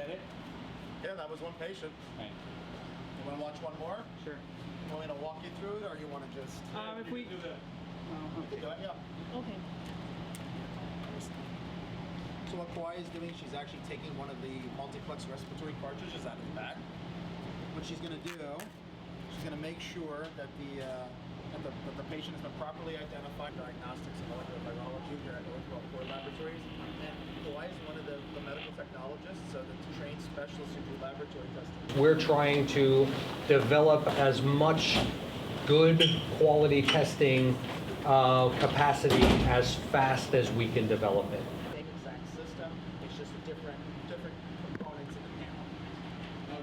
that it? Yeah, that was one patient. Right. You want to watch one more? Sure. You want me to walk you through it, or you want to just... If we do that. Okay. Do it, yeah. Okay. So what Kauai is doing, she's actually taking one of the multiplex respiratory cartridges out of the back. What she's going to do, she's going to make sure that the patient has been properly identified. Diagnostics and molecular virology here at Northwell Health Laboratories. And Kauai is one of the medical technologists, so the trained specialists who do laboratory testing. We're trying to develop as much good quality testing capacity as fast as we can develop it. Same exact system, it's just a different components in the panel.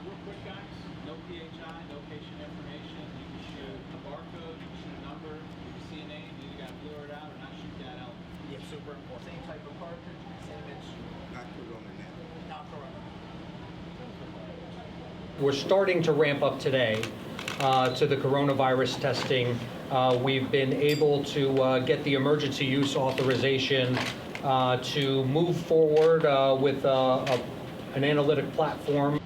Real quick, guys, no PHI, no patient information. You can shoot a barcode, you can shoot a number, you can see a name, you either got to blur it out or not shoot that out. Yeah, super important. Same type of cartridge, same instrument. Not corona now. Not corona. We're starting to ramp up today to the coronavirus testing. We've been able to get the emergency use authorization to move forward with an analytic platform.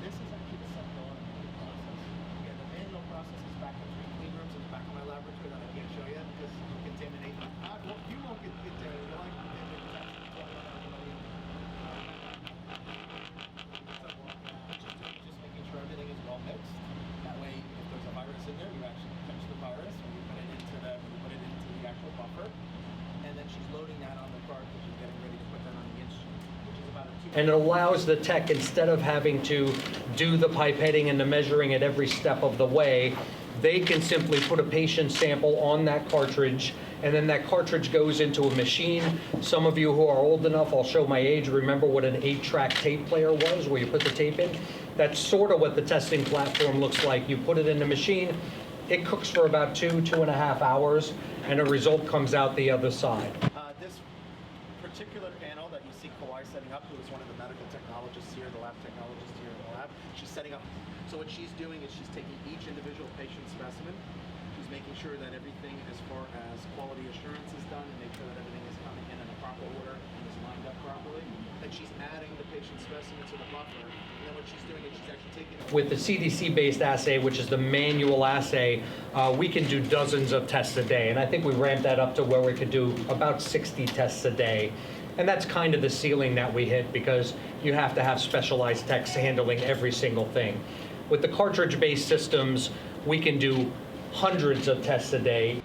This is actually the central process. Yeah, the manual process is back in 3 clean rooms in the back of my laboratory that I can't show you because you contaminate. You won't get contaminated. You'll like just making sure everything is well mixed. That way, if there's a virus in there, you actually catch the virus when you put it into the actual buffer, and then she's loading that on the cartridge and getting ready to put that on the instrument, which is about a 2. And it allows the tech, instead of having to do the pipetting and the measuring at every step of the way, they can simply put a patient sample on that cartridge, and then that cartridge goes into a machine. Some of you who are old enough, I'll show my age, remember what an 8-track tape player was, where you put the tape in? That's sort of what the testing platform looks like. You put it in the machine, it cooks for about 2.5 hours, and a result comes out the other side. This particular panel that you see Kauai setting up, who is one of the medical technologists here, the lab technologist here in the lab, she's setting up. So what she's doing is she's taking each individual patient specimen. She's making sure that everything as far as quality assurance is done and make sure that everything is coming in a proper order and is lined up properly. Then she's adding the patient specimen to the buffer. And then what she's doing is she's actually taking it. With the CDC-based assay, which is the manual assay, we can do dozens of tests a day. And I think we ramped that up to where we could do about 60 tests a day. And that's kind of the ceiling that we hit because you have to have specialized techs handling every single thing. With the cartridge-based systems, we can do hundreds of tests a day.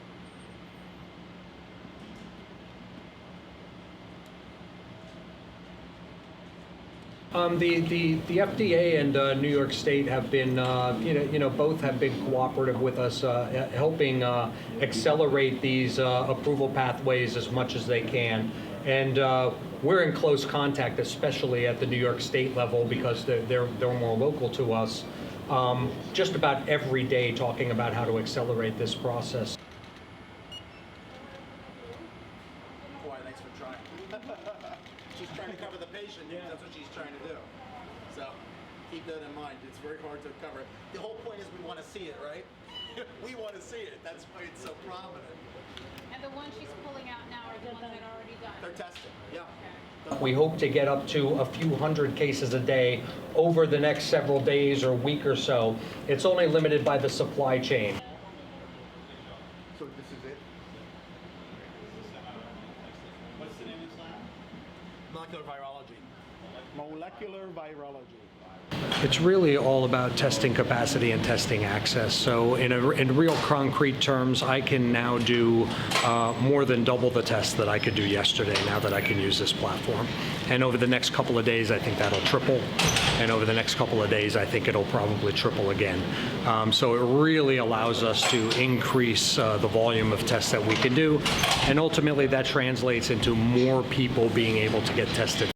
The FDA and New York State have been, both have been cooperative with us, helping accelerate these approval pathways as much as they can. And we're in close contact, especially at the New York State level, because they're more local to us, just about every day talking about how to accelerate this process. Kauai, thanks for trying. She's trying to cover the patient. Yeah. That's what she's trying to do. So keep that in mind. It's very hard to cover it. The whole point is we want to see it, right? We want to see it. That's why it's so prominent. And the ones she's pulling out now are the ones that are already done. They're testing. Yeah. Okay. We hope to get up to a few hundred cases a day over the next several days or week or so. It's only limited by the supply chain. So this is it? What's the name of this lab? Molecular virology. Molecular virology. It's really all about testing capacity and testing access. So in real concrete terms, I can now do more than double the tests that I could do yesterday now that I can use this platform. And over the next couple of days, I think that'll triple. And over the next couple of days, I think it'll probably triple again. So it really allows us to increase the volume of tests that we can do. And ultimately, that translates into more people being able to get tested.